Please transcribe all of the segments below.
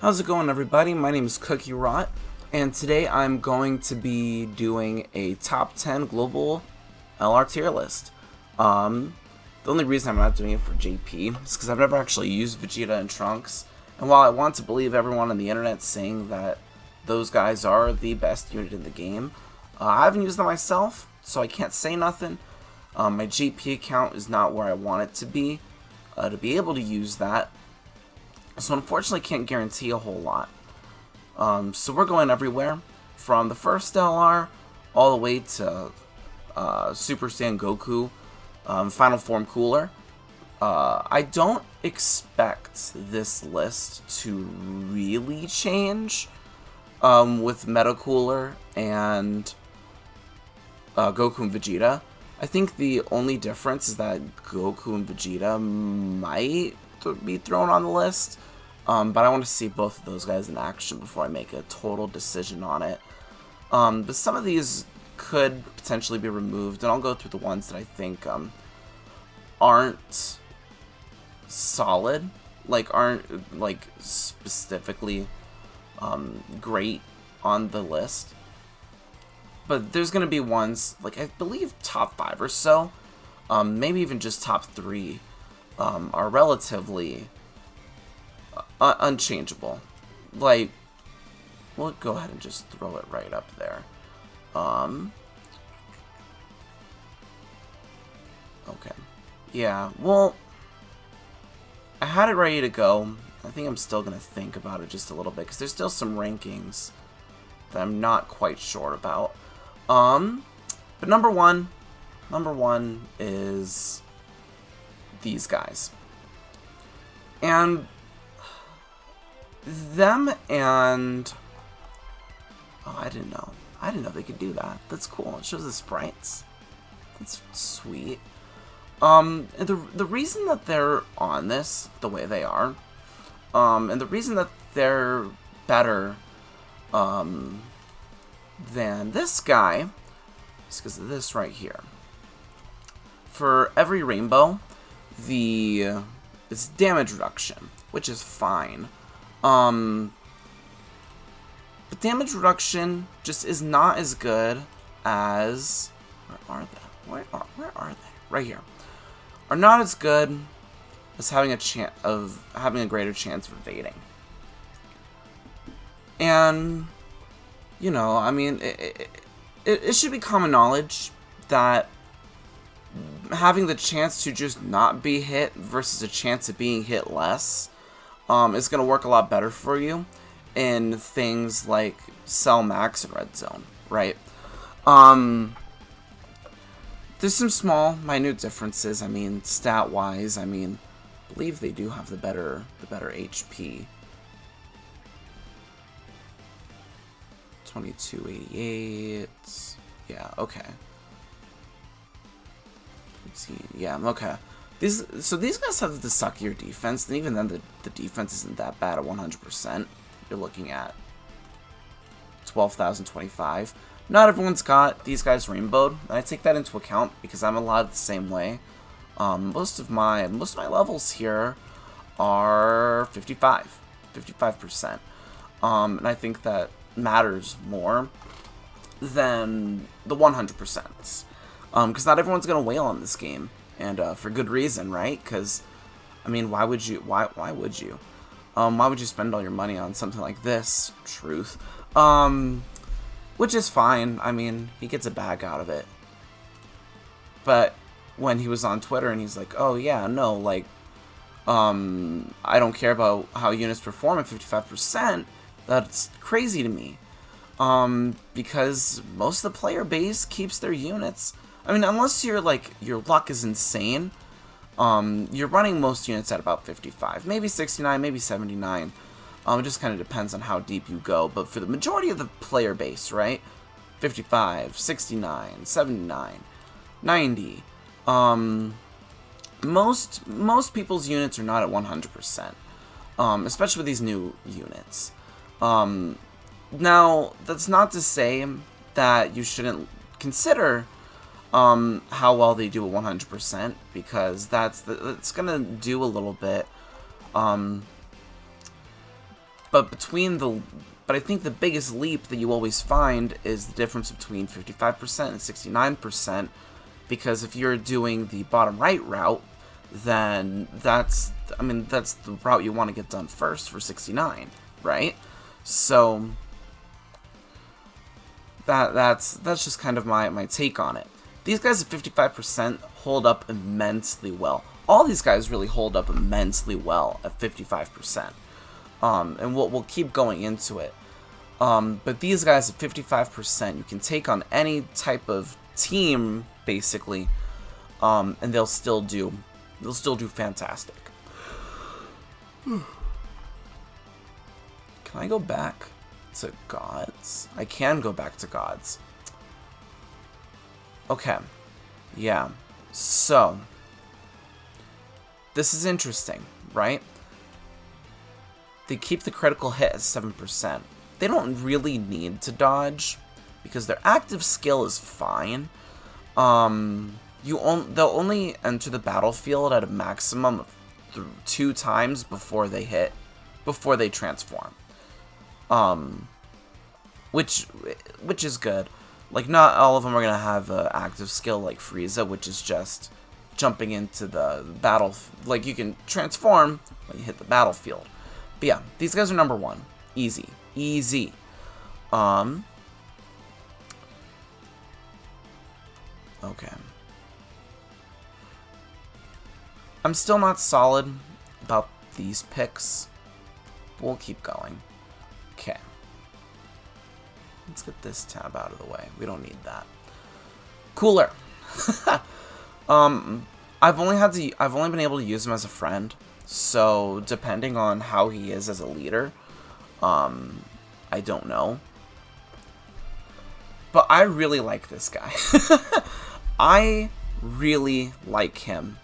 How's it going, everybody? My name is Cookie Rot, and today I'm going to be doing a top 10 global LR tier list. The only reason I'm not doing it for JP is because I've never actually used Vegeta and Trunks, and while I want to believe everyone on the internet saying that those guys are the best unit in the game, I haven't used them myself, so I can't say nothing. My JP account is not where I want it to be able to use that. So unfortunately can't guarantee a whole lot. So we're going everywhere, from the first LR all the way to Super Saiyan Goku, Final Form Cooler. I don't expect this list to really change with Meta Cooler and Goku and Vegeta. I think the only difference is that Goku and Vegeta might be thrown on the list, but I want to see both of those guys in action before I make a total decision on it. But some of these could potentially be removed, and I'll go through the ones that I think aren't solid, aren't specifically great on the list. But there's going to be ones, I believe top 5 or so, maybe even just top 3, are relatively unchangeable. We'll go ahead and just throw it right up there. Okay. Yeah, well, I had it ready to go. I think I'm still going to think about it just a little bit, because there's still some rankings that I'm not quite sure about. But number one is these guys. And them and... Oh, I didn't know. I didn't know they could do that. That's cool. It shows the sprites. That's sweet. And the reason that they're on this the way they are, and the reason that they're better than this guy is because of this right here. For every rainbow, it's damage reduction, which is fine. But damage reduction just is not as good as... Where are they? Where are they? Right here. Are not as good as having a greater chance of evading. And, you know, I mean, it should be common knowledge that having the chance to just not be hit versus a chance of being hit less is going to work a lot better for you in things like Cell Max and Red Zone, right? There's some small, minute differences. I mean, stat-wise, I believe they do have the better HP. 2288. Yeah, okay. Yeah, okay. These guys have the suckier defense, and even then the defense isn't that bad at 100%. You're looking at 12,025. Not everyone's got these guys rainbowed, and I take that into account because I'm a lot the same way. Most of my levels here are 55%. And I think that matters more than the 100%. Because not everyone's gonna wail on this game, and for good reason, right? Because, I mean, why would you? Why would you? Why would you spend all your money on something like this? Truth. Which is fine. I mean, he gets a bag out of it. But when he was on Twitter and he's like, "Oh yeah, no, I don't care about how units perform at 55%. That's crazy to me." Because most of the player base keeps their units. I mean, unless your luck is insane, you're running most units at about 55, maybe 69, maybe 79. It just kind of depends on how deep you go. But for the majority of the player base, right, 55, 69, 79, 90. Most people's units are not at 100%, especially with these new units. Now, that's not to say that you shouldn't consider how well they do at 100%, because that's gonna do a little bit But I think the biggest leap that you always find is the difference between 55% and 69%, because if you're doing the bottom right route, then that's the route you want to get done first for 69, right? So that's just kind of my take on it. These guys at 55% hold up immensely well. All these guys really hold up immensely well at 55%. And we'll keep going into it. But these guys at 55%, you can take on any type of team, basically, and they'll still do fantastic. Can I go back to gods? I can go back to gods. Okay. Yeah. So, this is interesting, right? They keep the critical hit at 7%. They don't really need to dodge, because their active skill is fine. They'll only enter the battlefield at a maximum of 2 times before they transform. Which is good. Like, not all of them are gonna have an active skill like Frieza, which is just jumping into the battle. Like, you can transform when you hit the battlefield. But yeah, these guys are number 1. Easy. Easy. Okay. I'm still not solid about these picks, but we'll keep going. Okay. Let's get this tab out of the way. We don't need that. Cooler. I've only been able to use him as a friend, so depending on how he is as a leader, I don't know. But I really like this guy. I really like him.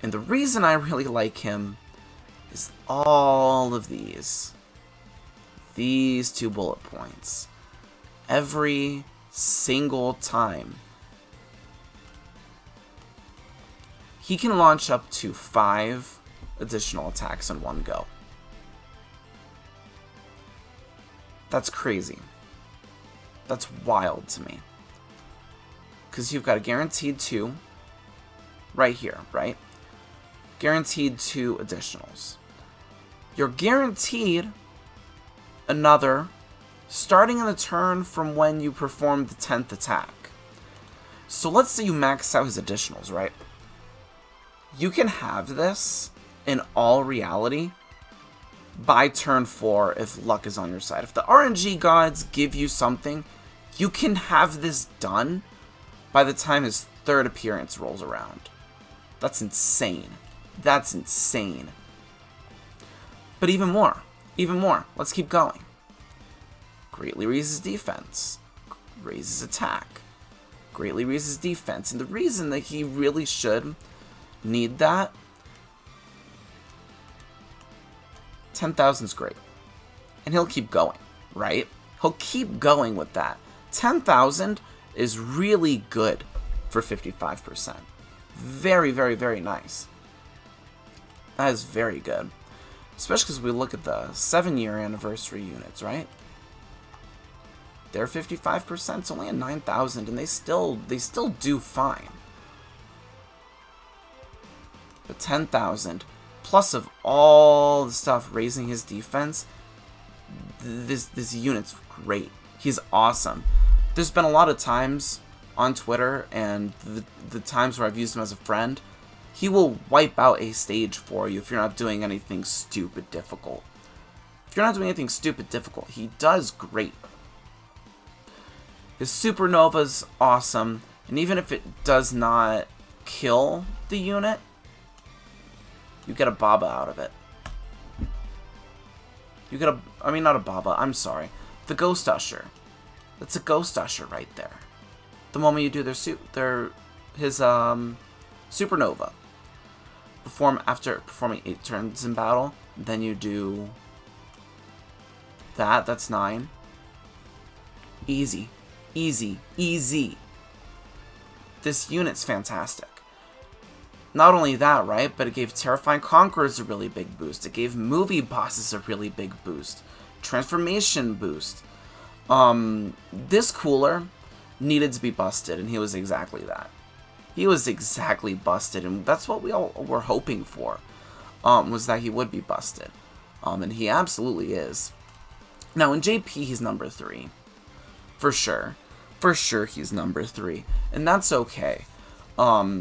And the reason I really like him is all of these. These 2 bullet points. Every single time. He can launch up to 5 additional attacks in one go. That's crazy. That's wild to me. Because you've got a guaranteed 2 right here, right? Guaranteed 2 additionals. You're guaranteed another starting in the turn from when you perform the 10th attack. So let's say you max out his additionals, right? You can have this in all reality by turn 4 if luck is on your side. If the RNG gods give you something, you can have this done by the time his 3rd appearance rolls around. That's insane. That's insane. But even more. Let's keep going. Greatly raises defense. Raises attack. Greatly raises defense. And the reason that he really should need that, 10,000 is great. And he'll keep going, right? He'll keep going with that. 10,000 is really good for 55%. Very, very, very nice. That is very good. Especially because we look at the 7-year anniversary units, right? They're 55%, it's only at 9,000, and they still do fine. But 10,000, plus of all the stuff raising his defense, this unit's great. He's awesome. There's been a lot of times on Twitter and the times where I've used him as a friend, he will wipe out a stage for you if you're not doing anything stupid difficult. If you're not doing anything stupid difficult, he does great. His Supernova's awesome, and even if it does not kill the unit, you get a Baba out of it. You get not a Baba, I'm sorry. The Ghost Usher. That's a Ghost Usher right there. The moment you do his Supernova. After performing 8 turns in battle, then you do that's 9. Easy. Easy. Easy. This unit's fantastic. Not only that, right, but it gave Terrifying Conquerors a really big boost. It gave movie bosses a really big boost. transformation boost. This cooler needed to be busted, and he was exactly that. He was exactly busted, and that's what we all were hoping for, was that he would be busted. And he absolutely is. Now, in JP, he's number 3. For sure. For sure, he's number 3. And that's okay. But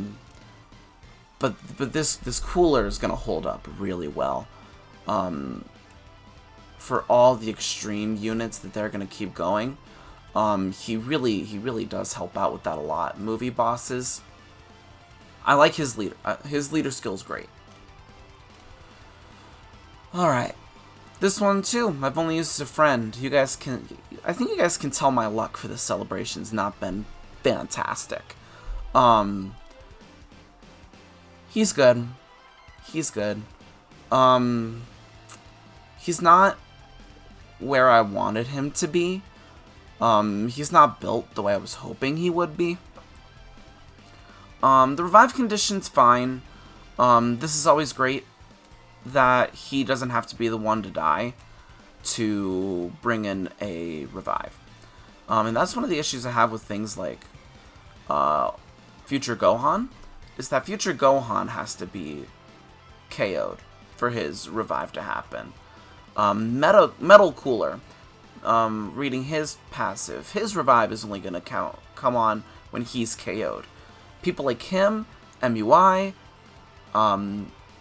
this cooler is going to hold up really well. For all the extreme units that they're going to keep going, he really does help out with that a lot. Movie bosses, I like his leader. His leader skill is great. Alright. This one too, I've only used as a friend. I think you guys can tell my luck for this celebration's not been fantastic. He's good. He's good. He's not where I wanted him to be. He's not built the way I was hoping he would be. The revive condition's fine. This is always great that he doesn't have to be the one to die to bring in a revive. And that's one of the issues I have with things like Future Gohan, is that Future Gohan has to be KO'd for his revive to happen. Metal Cooler, reading his passive, his revive is only going to come on when he's KO'd. People like him, MUI,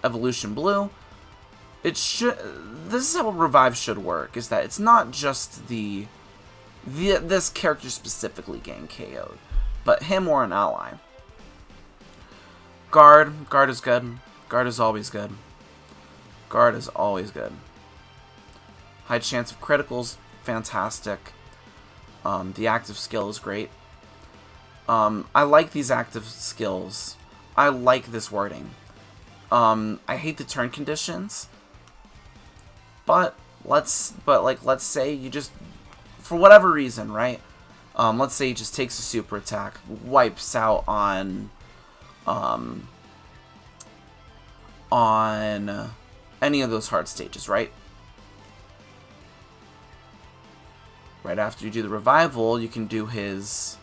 Evolution Blue, this is how a revive should work, is that it's not just this character specifically getting KO'd, but him or an ally. Guard is good. Guard is always good. Guard is always good. High chance of criticals, fantastic. The active skill is great. I like these active skills. I like this wording. I hate the turn conditions. But let's say you just, for whatever reason, right? Let's say he just takes a super attack, wipes out on any of those hard stages, right? Right after you do the revival, you can do his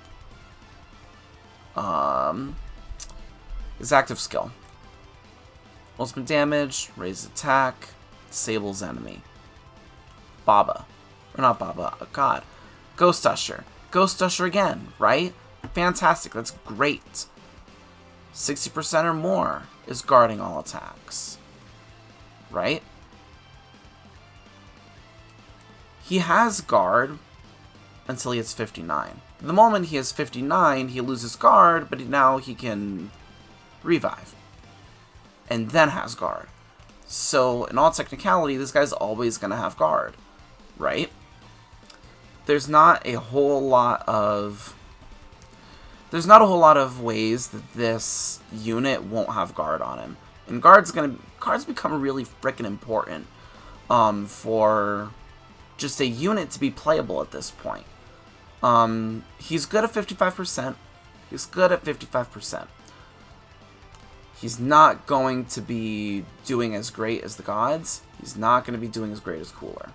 active skill. Ultimate damage, raise attack, disables enemy. Baba. Or not Baba, God. Ghost Usher. Ghost Usher again, right? Fantastic, that's great. 60% or more is guarding all attacks. Right? He has guard until he hits 59. The moment he has 59, he loses guard, but now he can revive. And then has guard. So, in all technicality, this guy's always going to have guard. Right? There's not a whole lot of ways that this unit won't have guard on him. And guards become really freaking important for just a unit to be playable at this point. He's good at 55%. He's good at 55%. He's not going to be doing as great as the gods. He's not going to be doing as great as Cooler.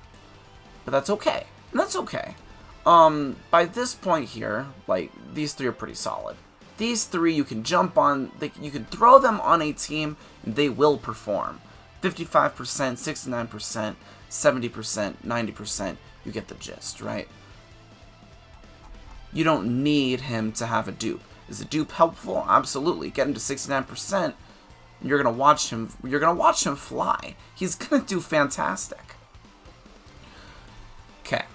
But that's okay. And that's okay. By this point here, like, these three are pretty solid. These three you can jump on, you can throw them on a team, and they will perform. 55%, 69%, 70%, 90%, you get the gist, right? You don't need him to have a dupe. Is a dupe helpful? Absolutely. Get him to 69%, and you're gonna watch him fly. He's gonna do fantastic. Okay.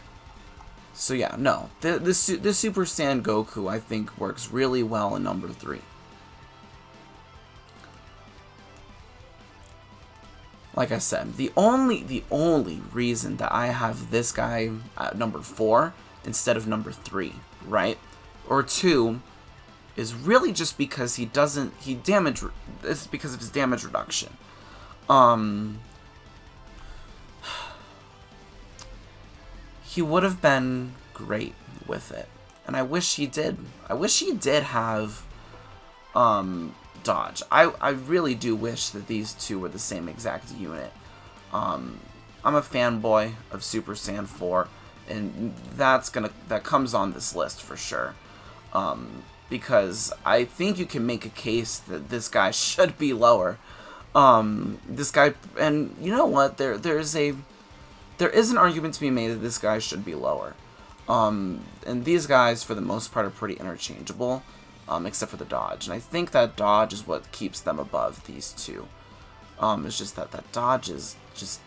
So yeah, no. This Super Saiyan Goku, I think, works really well in number 3. Like I said, the only reason that I have this guy at number 4 instead of number 3, right? Or 2 is really just because it's because of his damage reduction. He would have been great with it, and I wish he did. I wish he did have dodge. I really do wish that these two were the same exact unit. I'm a fanboy of Super Saiyan 4, and that comes on this list for sure. Because I think you can make a case that this guy should be lower. This guy, and you know what? There is an argument to be made that this guy should be lower. And these guys, for the most part, are pretty interchangeable, except for the dodge. And I think that dodge is what keeps them above these two. It's just that dodge is just...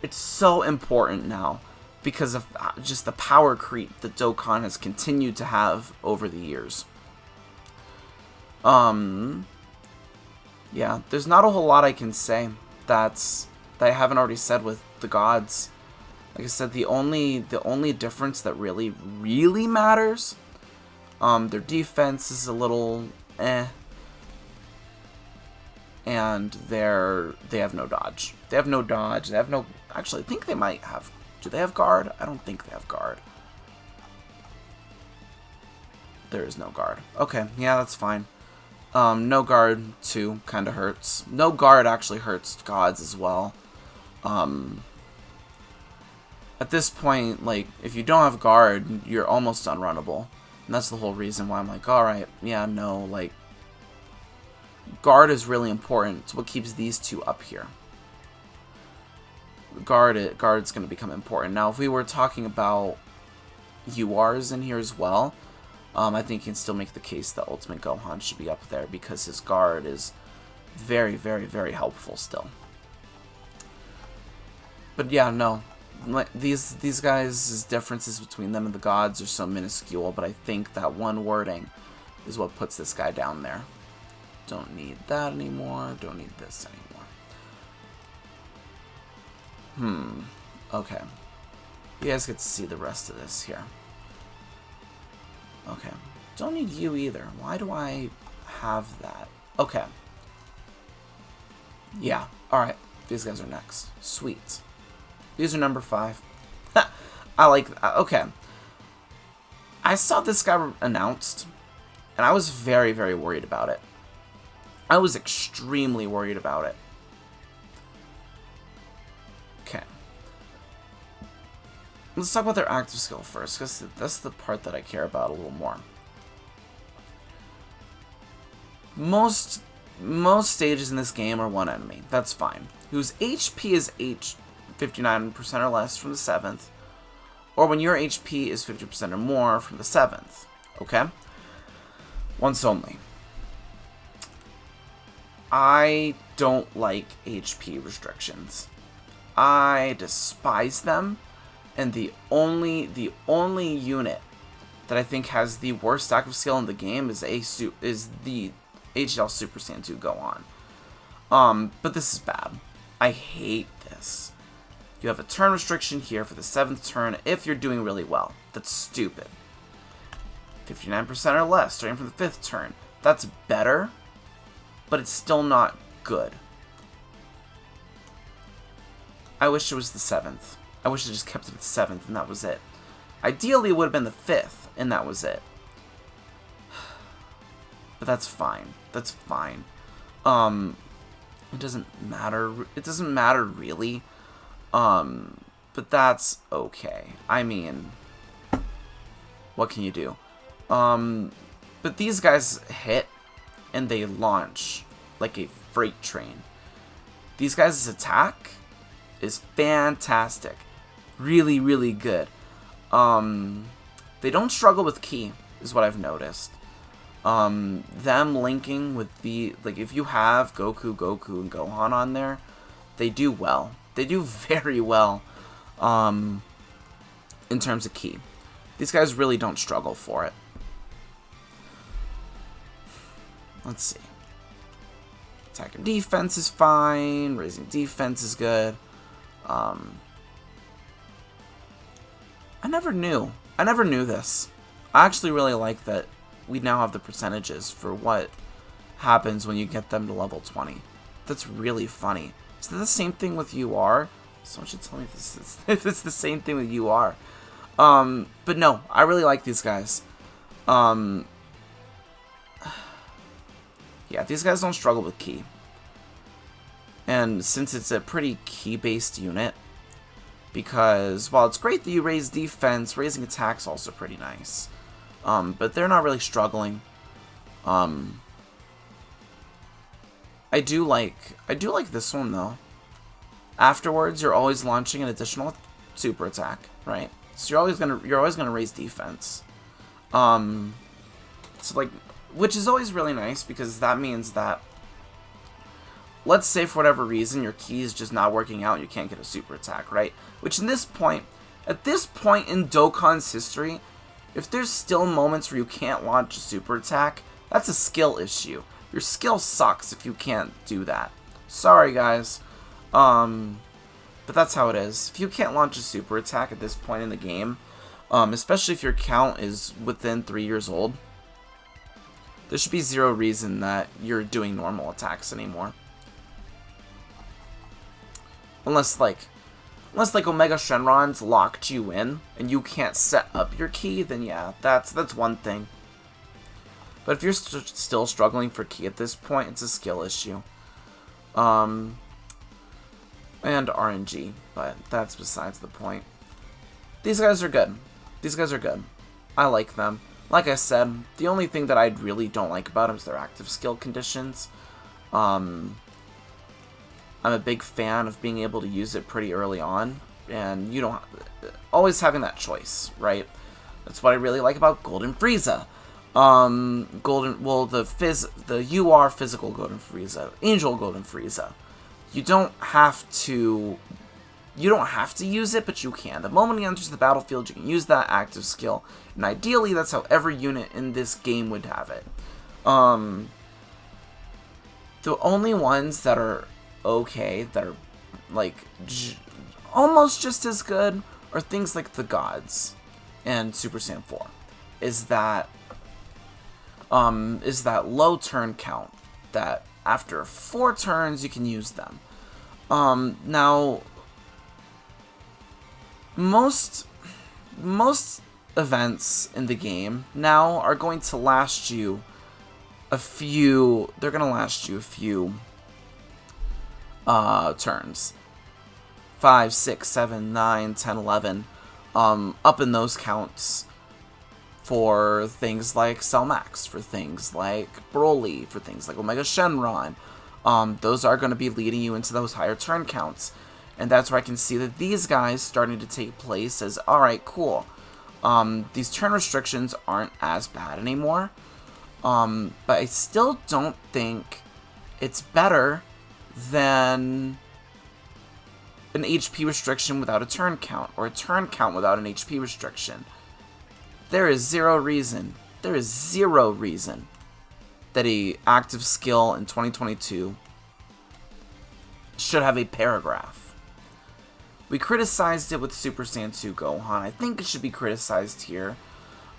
It's so important now because of just the power creep that Dokkan has continued to have over the years. Yeah, there's not a whole lot I can say that I haven't already said with the gods. Like I said, the only difference that really matters, their defense is a little and they have no dodge. They have no dodge. They have no... Actually, I think they might have... Do they have guard? I don't think they have guard. There is no guard. Okay, yeah, that's fine. No guard, too, kind of hurts. No guard actually hurts gods as well. At this point, like, if you don't have guard, you're almost unrunnable. And that's the whole reason why I'm like, alright, yeah, no, like... Guard is really important. It's what keeps these two up here. Guard's going to become important. Now, if we were talking about URs in here as well, I think you can still make the case that Ultimate Gohan should be up there because his guard is very, very, very helpful still. But yeah, no. Like these guys' differences between them and the gods are so minuscule, but I think that one wording is what puts this guy down there. Don't need that anymore. Don't need this anymore. Okay. You guys get to see the rest of this here. Okay. Don't need you either. Why do I have that? Okay. Yeah. Alright. These guys are next. Sweet. These are number 5. I like... Okay. I saw this guy announced, and I was very, very worried about it. I was extremely worried about it. Okay. Let's talk about their active skill first, because that's the part that I care about a little more. Most stages in this game are one enemy. That's fine. Whose HP is 59% or less from the 7th, or when your HP is 50% or more from the 7th. Okay? Once only. I don't like HP restrictions. I despise them, and the only unit that I think has the worst active skill in the game is the HL Super Saiyan 2 Gohan. But this is bad. I hate this. You have a turn restriction here for the 7th turn if you're doing really well. That's stupid. 59% or less starting from the 5th turn. That's better, but it's still not good. I wish it was the 7th. I wish it just kept it at the 7th and that was it. Ideally, it would have been the 5th and that was it. But that's fine. That's fine. It doesn't matter. It doesn't matter really. But that's okay. I mean, what can you do? But these guys hit and they launch like a freight train. These guys' attack is fantastic. Really, really good. They don't struggle with ki, is what I've noticed. Them linking with the, like, if you have Goku, and Gohan on there, they do well. They do very well, in terms of ki. These guys really don't struggle for it. Let's see. Attack and defense is fine. Raising defense is good. I never knew this. I actually really like that we now have the percentages for what happens when you get them to level 20. That's really funny. Is that the same thing with UR? Someone should tell me if it's the same thing with UR. But no, I really like these guys. Yeah, these guys don't struggle with ki. And since it's a pretty key-based unit, because while it's great that you raise defense, raising attack's also pretty nice. But they're not really struggling. I do like this one though. Afterwards, you're always launching an additional super attack, right? So you're always gonna raise defense. So like, which is always really nice because that means that, let's say for whatever reason your key is just not working out, and you can't get a super attack, right? Which at this point in Dokkan's history, if there's still moments where you can't launch a super attack, that's a skill issue. Your skill sucks if you can't do that. Sorry, guys. But that's how it is. If you can't launch a super attack at this point in the game, especially if your count is within 3 years old, there should be zero reason that you're doing normal attacks anymore. Unless like Omega Shenron's locked you in and you can't set up your key, then yeah, that's one thing. But if you're still struggling for key at this point, it's a skill issue. And RNG, but that's besides the point. These guys are good. These guys are good. I like them. Like I said, the only thing that I really don't like about them is their active skill conditions. I'm a big fan of being able to use it pretty early on, and you don't always having that choice, right? That's what I really like about Golden Frieza. The UR physical Golden Frieza, Angel Golden Frieza. You don't have to use it, but you can. The moment he enters the battlefield, you can use that active skill, and ideally, that's how every unit in this game would have it. The only ones that are okay, that are like almost just as good, are things like the gods and Super Saiyan 4. Is that low turn count that after 4 turns you can use them. Now most events in the game now are going to last you a few. They're gonna last you a few turns. 5, 6, 7, 9, 10, 11. Up in those counts for things like Cell Max, for things like Broly, for things like Omega Shenron. Those are going to be leading you into those higher turn counts. And that's where I can see that these guys starting to take place as, alright, cool. These turn restrictions aren't as bad anymore. But I still don't think it's better than an HP restriction without a turn count, or a turn count without an HP restriction. There is zero reason that a active skill in 2022 should have a paragraph. We criticized it with Super Saiyan 2 Gohan. I think it should be criticized here.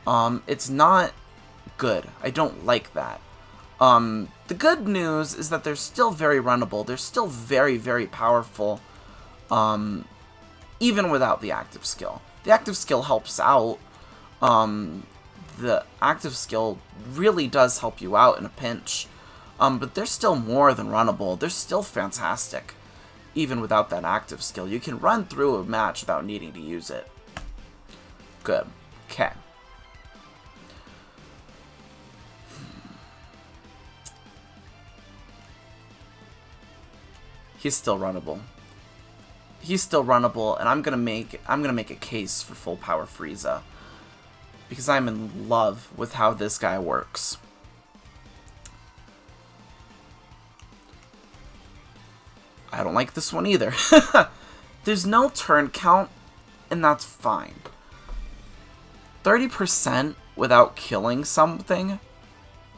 It's not good. I don't like that. The good news is that they're still very runnable. They're still very, very powerful, even without the active skill. The active skill helps out. The active skill really does help you out in a pinch. But they're still more than runnable. They're still fantastic, even without that active skill. You can run through a match without needing to use it. Good. Okay. He's still runnable. He's still runnable, and I'm gonna make a case for full power Frieza, because I'm in love with how this guy works. I don't like this one either. There's no turn count, and that's fine. 30% without killing something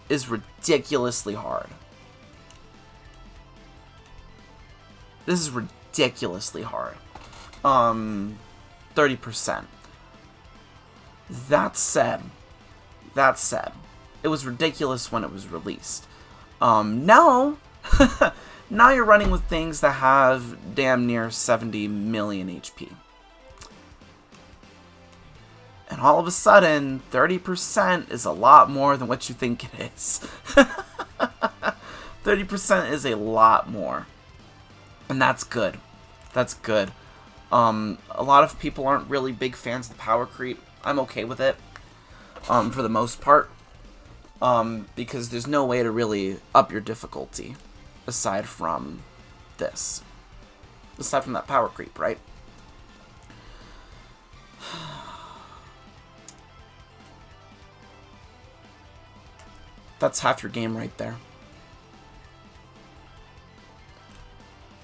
is ridiculously hard. This is ridiculously hard. 30%. That said, it was ridiculous when it was released. Now, now you're running with things that have damn near 70 million HP. And all of a sudden, 30% is a lot more than what you think it is. 30% is a lot more. And that's good. That's good. A lot of people aren't really big fans of the power creep. I'm okay with it, for the most part, because there's no way to really up your difficulty aside from this. Aside from that power creep, right? That's half your game right there.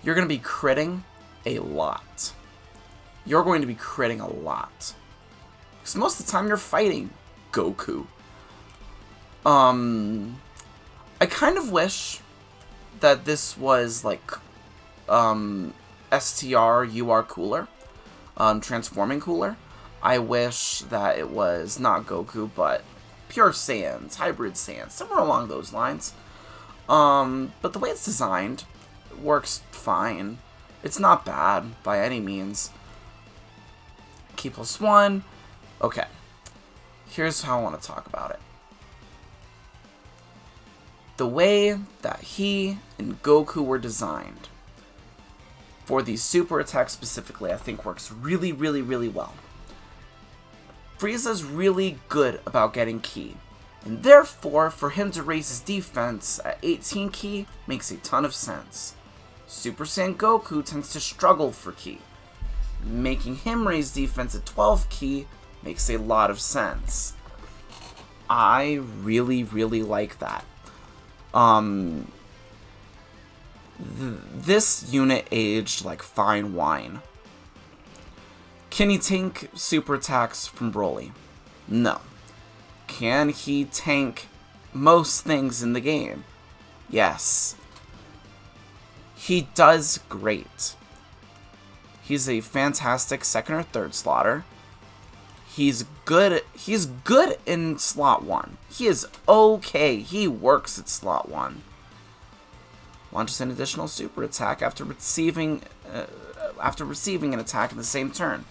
You're going to be critting a lot. You're going to be critting a lot. Because most of the time you're fighting Goku. I kind of wish that this was like STR UR cooler. Transforming cooler. I wish that it was not Goku, but Pure Saiyans, Hybrid Saiyans, somewhere along those lines. But the way it's designed, it works fine. It's not bad by any means. Key +1. Okay. Here's how I want to talk about it. The way that he and Goku were designed for these super attacks specifically, I think works really, really, really well. Frieza's really good about getting ki, and therefore, for him to raise his defense at 18 ki makes a ton of sense. Super Saiyan Goku tends to struggle for ki. Making him raise defense at 12 ki makes a lot of sense. I really, really like that. This unit aged like fine wine. Can he tank super attacks from Broly? No. Can he tank most things in the game? Yes. He does great. He's a fantastic second or third slotter. He's good in slot 1. He is okay. He works at slot 1. Launches an additional super attack after receiving an attack in the same turn.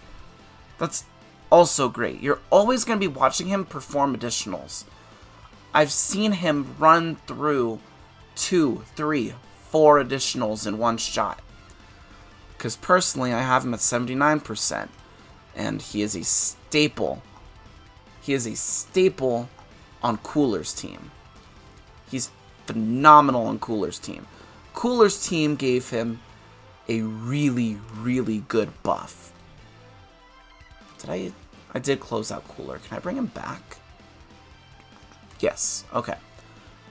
That's also great. You're always going to be watching him perform additionals. I've seen him run through 2, 3, 4 additionals in one shot. Because personally, I have him at 79%. And he is a staple. He is a staple on Cooler's team. He's phenomenal on Cooler's team. Cooler's team gave him a really, really good buff. I did close out Cooler. Can I bring him back? Yes. Okay.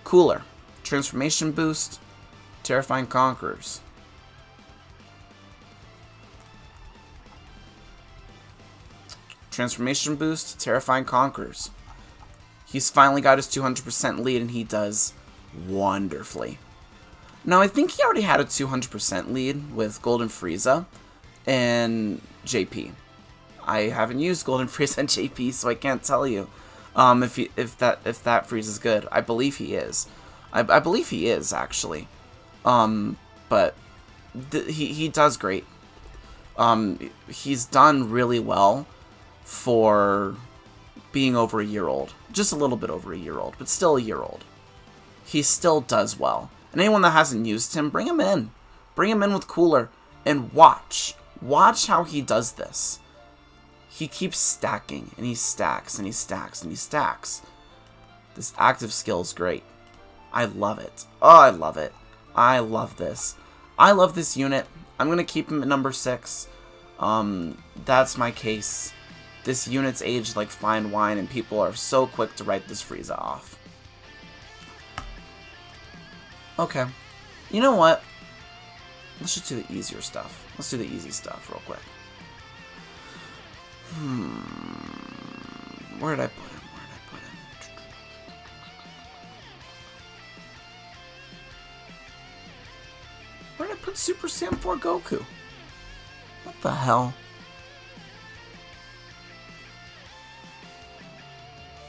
Cooler. Transformation boost. Terrifying Conquerors. Transformation boost. Terrifying Conquerors. He's finally got his 200% lead, and he does wonderfully. Now, I think he already had a 200% lead with Golden Frieza and JP. I haven't used Golden Frieza and JP, so I can't tell you if that Frieza's good. I believe he is. I believe he is, actually. But he does great. He's done really well for being over a year old. Just a little bit over a year old, but still a year old. He still does well. And anyone that hasn't used him, bring him in. Bring him in with Cooler and watch. Watch how he does this. He keeps stacking, and he stacks, and he stacks, and he stacks. This active skill is great. I love it. Oh, I love it. I love this. I love this unit. I'm going to keep him at number 6. That's my case. This unit's aged like fine wine, and people are so quick to write this Frieza off. Okay. You know what? Let's just do the easier stuff. Let's do the easy stuff real quick. Where did I put him? Where did I put Super Saiyan 4 Goku? What the hell?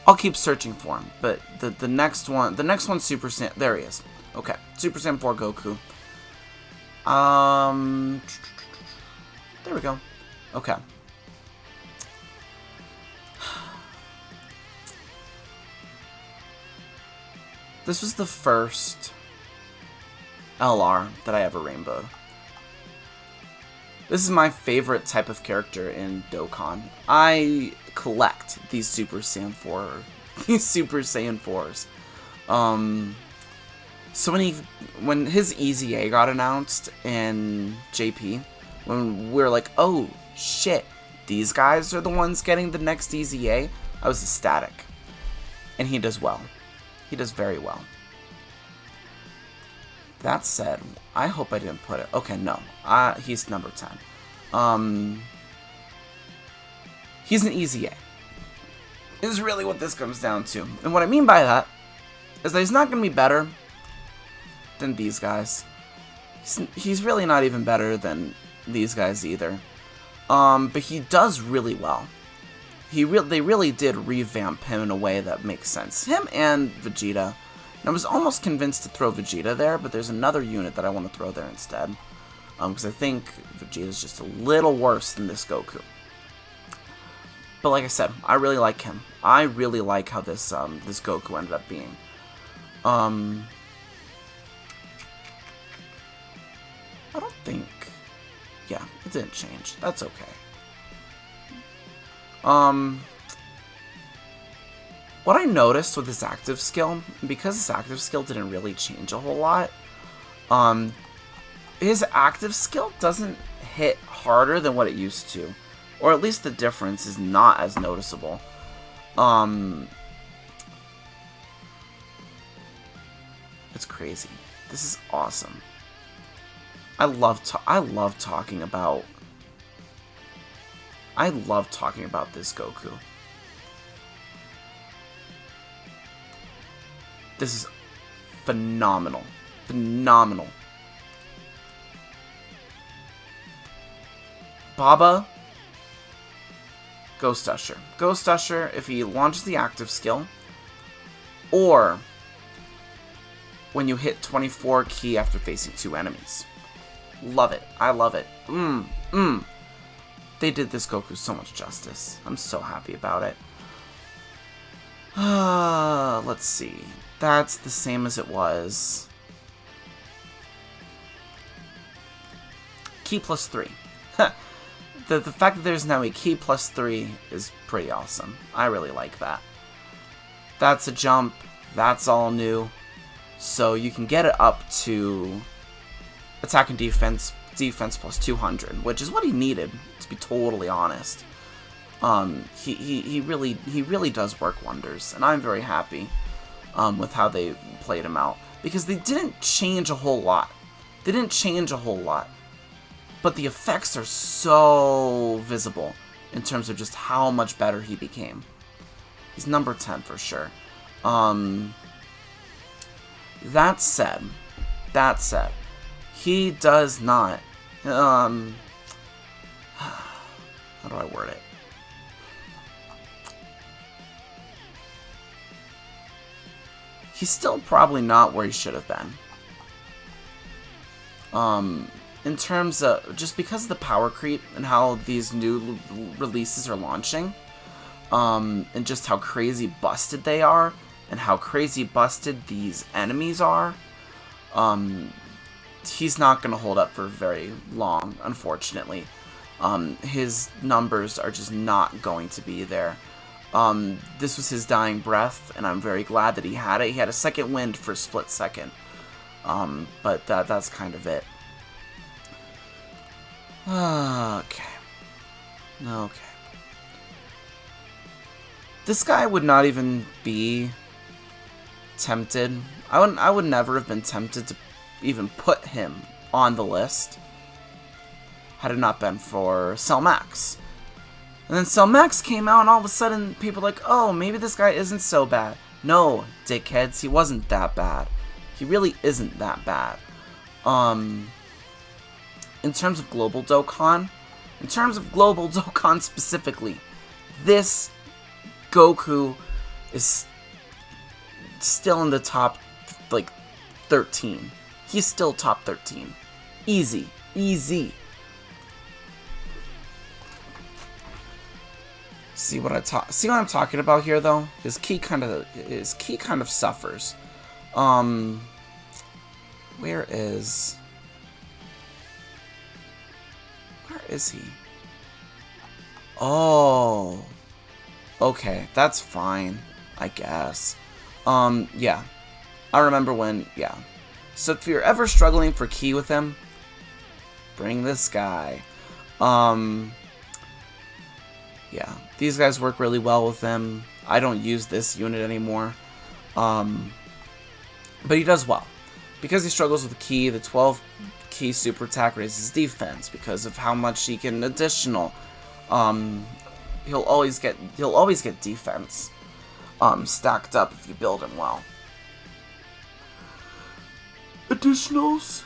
I'll keep searching for him, but the next one Super Saiyan, there he is. Okay, Super Saiyan 4 Goku. There we go. Okay. This was the first LR that I ever rainbowed. This is my favorite type of character in Dokkan. I collect these Super Saiyan 4, these Super Saiyan 4s. So when his Easy A got announced in JP, when we were like, oh shit, these guys are the ones getting the next Easy A, I was ecstatic. And he does well. He does very well. That said, I hope I didn't put it. Okay, no. He's number 10. He's an Easy A. Is really what this comes down to. And what I mean by that is that he's not going to be better than these guys. He's really not even better than these guys either. But he does really well. They really did revamp him in a way that makes sense. Him and Vegeta. And I was almost convinced to throw Vegeta there, but there's another unit that I want to throw there instead. Because I think Vegeta's just a little worse than this Goku. But like I said, I really like him. I really like how this this Goku ended up being. I don't think... Yeah, it didn't change. That's okay. What I noticed with his active skill, because his active skill didn't really change a whole lot, his active skill doesn't hit harder than what it used to. Or at least the difference is not as noticeable. It's crazy. This is awesome. I love talking about this Goku. This is phenomenal. Phenomenal. Baba, Ghost Usher. Ghost Usher if he launches the active skill, or when you hit 24 ki after facing 2 enemies. Love it. I love it. They did this Goku so much justice. I'm so happy about it. Let's see. That's the same as it was. Ki plus 3. The fact that there's now a Ki plus 3 is pretty awesome. I really like that. That's a jump. That's all new. So you can get it up to attack and defense plus 200, which is what he needed, to be totally honest. He really does work wonders, and I'm very happy with how they played him out, because they didn't change a whole lot. They didn't change a whole lot, but the effects are so visible in terms of just how much better he became. He's number 10 for sure. That said, he does not, how do I word it? He's still probably not where he should have been. In terms of, just because of the power creep and how these new releases are launching, and just how crazy busted they are, and how crazy busted these enemies are, he's not going to hold up for very long, unfortunately. His numbers are just not going to be there. This was his dying breath, and I'm very glad that he had it. He had a second wind for a split second. But that's kind of it. Okay. This guy would not even be tempted. I would never have been tempted to even put him on the list had it not been for Cell Max. And then Cell Max came out, and all of a sudden people were like, oh, maybe this guy isn't so bad. No, dickheads, he wasn't that bad. He really isn't that bad. In terms of Global Dokkan, specifically, this Goku is still in the top, like, 13. He's still top 13. Easy. Easy. See what I'm talking about here, though? His ki kind of suffers. Where is is he? Oh. Okay, that's fine, I guess. Yeah. I remember when, yeah. So if you're ever struggling for ki with him, bring this guy. Yeah, these guys work really well with him. I don't use this unit anymore. But he does well. Because he struggles with ki, the 12 ki super attack raises defense because of how much he can additional. He'll always get defense stacked up if you build him well. Additionals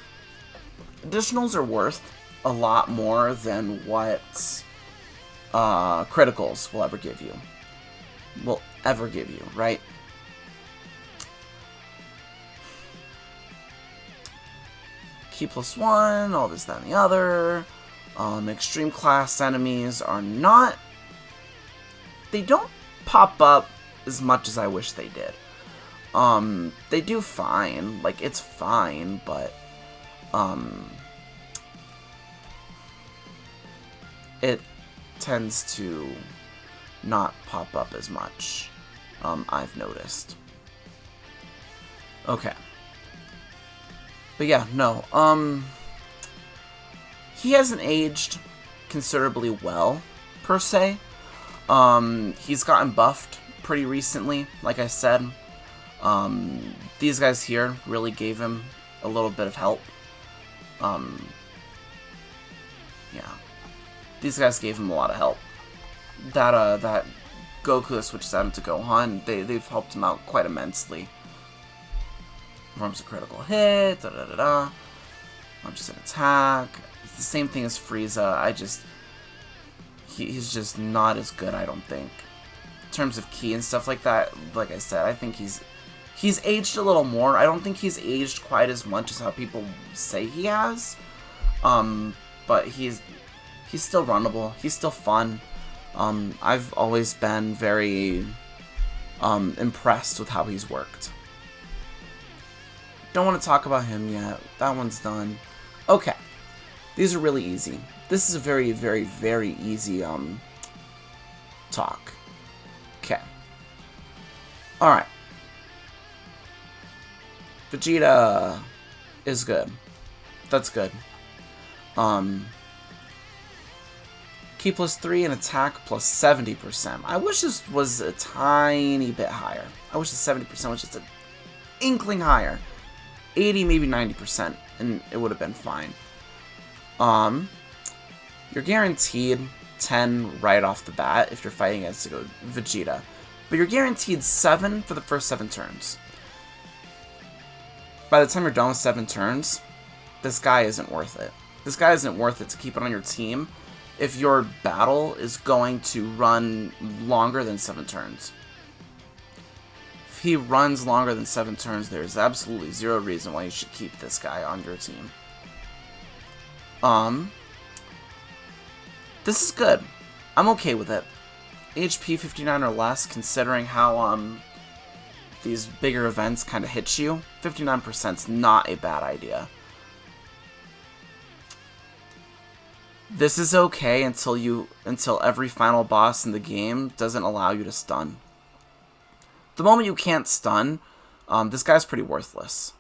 are worth a lot more than what criticals will ever give you. Right? Ki +1, all this, that, and the other. Extreme class enemies are not... They don't pop up as much as I wish they did. They do fine. Like, it's fine, but... it tends to not pop up as much, I've noticed. Okay. But yeah, no, he hasn't aged considerably well, per se. He's gotten buffed pretty recently, like I said. These guys here really gave him a little bit of help. Yeah. These guys gave him a lot of help. That Goku that switches out into Gohan, they've helped him out quite immensely. Performs a critical hit, launches an attack. It's the same thing as Frieza. He's just not as good, I don't think. In terms of ki and stuff like that, like I said, I think he's aged a little more. I don't think he's aged quite as much as how people say he has. But he's still runnable. He's still fun. I've always been very impressed with how he's worked. Don't want to talk about him yet. That one's done. Okay. These are really easy. This is a very, very, very easy talk. Okay. Alright. Vegeta is good. That's good. Ki +3 and attack +70%. I wish this was a tiny bit higher. I wish the 70% was just an inkling higher. 80, maybe 90%, and it would have been fine. You're guaranteed 10 right off the bat if you're fighting against Vegeta. But you're guaranteed 7 for the first 7 turns. By the time you're done with 7 turns, this guy isn't worth it. This guy isn't worth it to keep it on your team if your battle is going to run longer than 7 turns. If he runs longer than 7 turns, there's absolutely zero reason why you should keep this guy on your team. This is good. I'm okay with it. HP 59 or less, considering how these bigger events kind of hit you. 59% is not a bad idea. This is okay until every final boss in the game doesn't allow you to stun. The moment you can't stun, this guy's pretty worthless.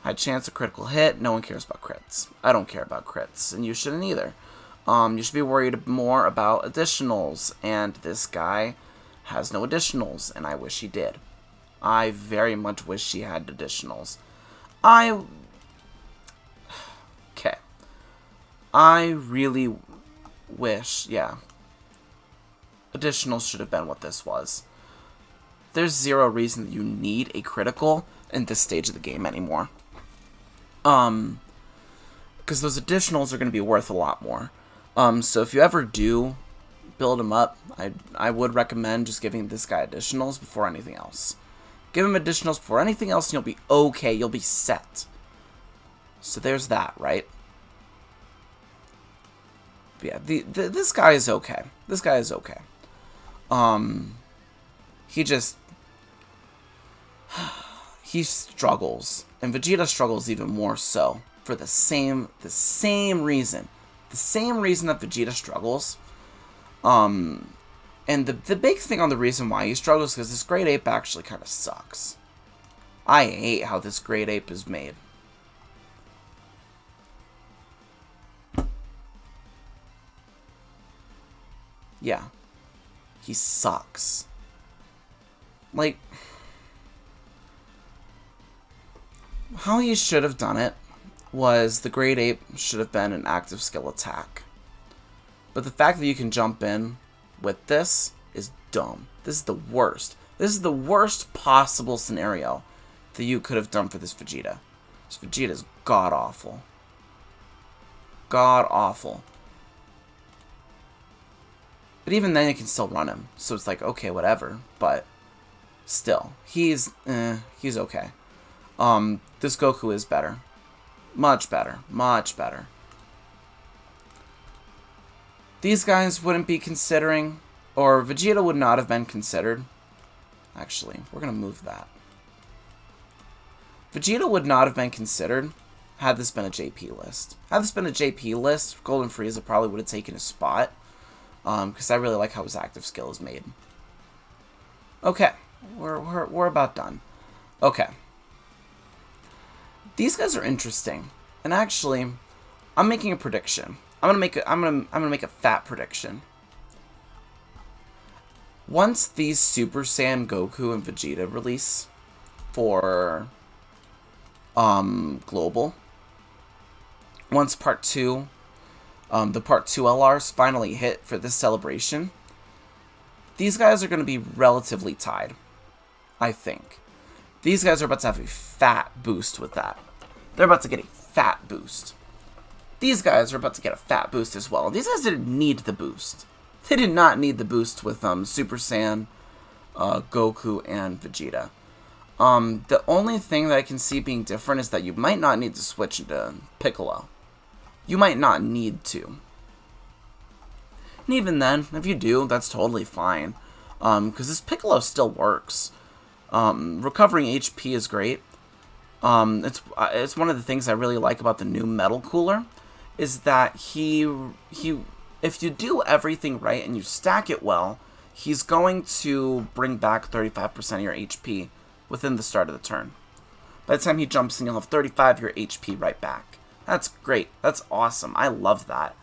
High chance of critical hit. No one cares about crits. I don't care about crits, and you shouldn't either. You should be worried more about additionals, and this guy has no additionals, and I wish he did. I very much wish he had additionals. Okay. I really wish, yeah. Additionals should have been what this was. There's zero reason that you need a critical in this stage of the game anymore. Because those additionals are going to be worth a lot more. So if you ever do build him up, I would recommend just giving this guy additionals before anything else. Give him additionals before anything else and you'll be okay, you'll be set. So there's that, right? But yeah, this guy is okay. This guy is okay. He struggles. And Vegeta struggles even more so for the same reason. The same reason that Vegeta struggles. And the big thing on the reason why he struggles is because this Great Ape actually kind of sucks. I hate how this Great Ape is made. Yeah. He sucks. Like, how he should have done it was the Great Ape should have been an active skill attack. But the fact that you can jump in with this is dumb. This is the worst. This is the worst possible scenario that you could have done for this Vegeta. This Vegeta is god-awful. God-awful. But even then, you can still run him. So it's like, okay, whatever. But still, he's okay. This Goku is better. Much better. Much better. These guys wouldn't be considering, or Vegeta would not have been considered. Actually, we're going to move that. Vegeta would not have been considered had this been a JP list. Had this been a JP list, Golden Frieza probably would have taken his spot. Because I really like how his active skill is made. Okay, we're about done. Okay. These guys are interesting. And actually, I'm making a prediction. I'm gonna make a fat prediction. Once these Super Saiyan Goku and Vegeta release for Global, once Part 2, the Part 2 LRs finally hit for this celebration, these guys are going to be relatively tied, I think. These guys are about to have a fat boost with that. They're about to get a fat boost. These guys are about to get a fat boost as well. These guys didn't need the boost. They did not need the boost with Super Saiyan, Goku, and Vegeta. The only thing that I can see being different is that you might not need to switch into Piccolo. You might not need to. And even then, if you do, that's totally fine. Because this Piccolo still works. Recovering HP is great. It's one of the things I really like about the new Metal Cooler, is that if you do everything right and you stack it well, he's going to bring back 35% of your HP within the start of the turn. By the time he jumps in, you'll have 35 of your HP right back. That's great. That's awesome. I love that.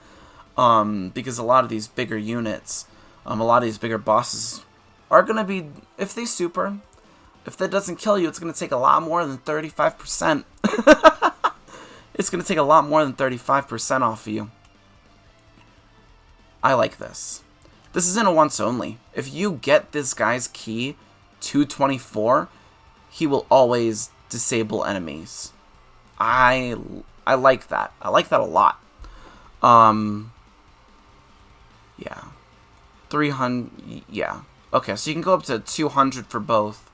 Because a lot of these bigger units, a lot of these bigger bosses are going to be, if they super, if that doesn't kill you, it's going to take a lot more than 35%. It's going to take a lot more than 35% off of you. I like this. This isn't a once only. If you get this guy's key to 24, he will always disable enemies. I like that. I like that a lot. Yeah. 300, yeah. Okay, so you can go up to 200 for both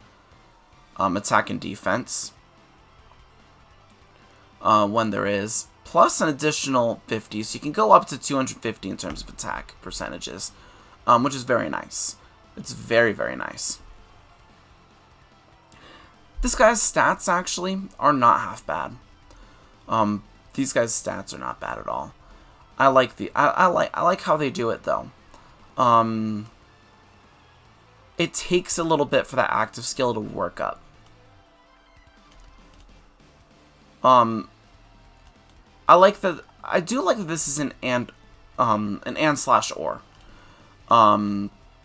attack and defense. When there is. Plus an additional 50, so you can go up to 250 in terms of attack percentages. Which is very nice. It's very, very nice. This guy's stats, actually, are not half bad. These guys' stats are not bad at all. I like how they do it though. It takes a little bit for that active skill to work up. I do like that this is an and/or.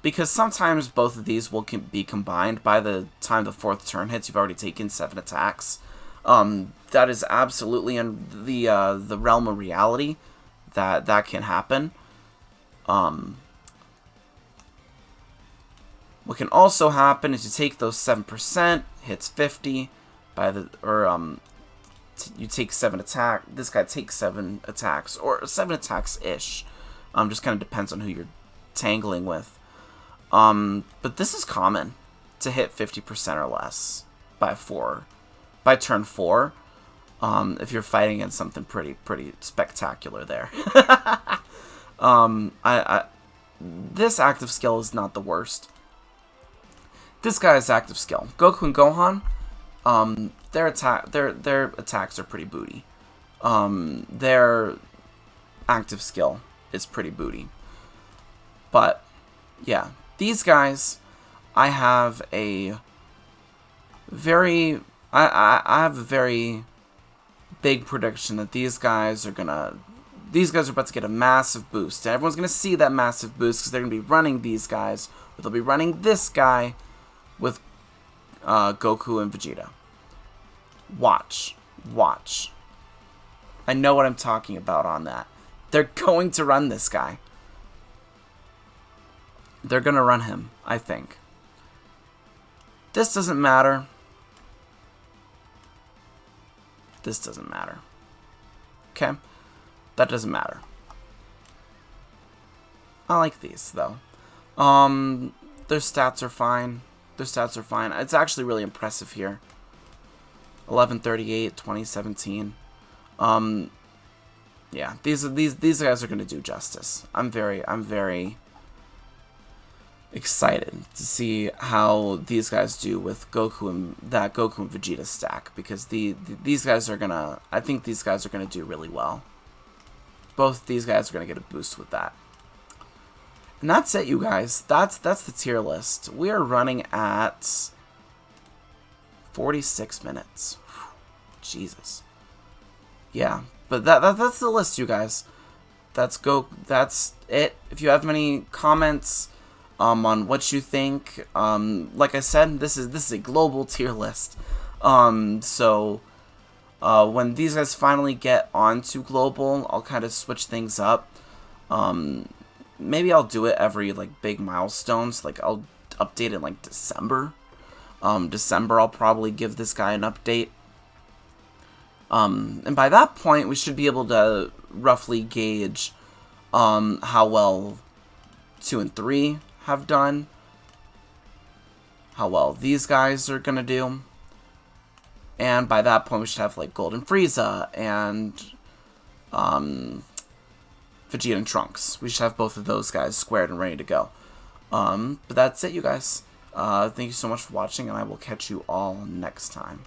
Because sometimes both of these will be combined. By the time the 4th turn hits, you've already taken 7 attacks. That is absolutely in the realm of reality that can happen. What can also happen is you take those 7%, hits 50 you take 7 attack. This guy takes 7 attacks, or 7 attacks ish. Just kind of depends on who you're tangling with. But this is common to hit 50% or less by turn 4. If you're fighting against something pretty spectacular there. This active skill is not the worst. This guy's active skill, Goku and Gohan, their attacks are pretty booty. their active skill is pretty booty. But yeah, these guys, I have a very big prediction that these guys are about to get a massive boost. And everyone's gonna see that massive boost because they're gonna be running these guys, or they'll be running this guy with Goku and Vegeta. Watch. I know what I'm talking about on that. They're going to run this guy. They're gonna run him, I think. This doesn't matter. This doesn't matter. Okay? That doesn't matter. I like these, though. Their stats are fine. It's actually really impressive here. 1138, 2017. Yeah, these guys are gonna do justice. I'm very excited to see how these guys do with Goku and Vegeta stack, because these guys are gonna. I think these guys are gonna do really well. Both these guys are gonna get a boost with that. And that's it, you guys. That's the tier list. We are running at 46 minutes. Jesus. Yeah, but that's the list, you guys. That's it. If you have any comments on what you think, like I said, this is a global tier list. So when these guys finally get onto global, I'll kind of switch things up. Maybe I'll do it every like big milestones. Like I'll update it like December. December I'll probably give this guy an update. And by that point we should be able to roughly gauge how well 2 and 3 have done, how well these guys are gonna do, and by that point we should have like Golden Frieza and Vegeta and Trunks. We should have both of those guys squared and ready to go. But that's it, you guys. Thank you so much for watching, and I will catch you all next time.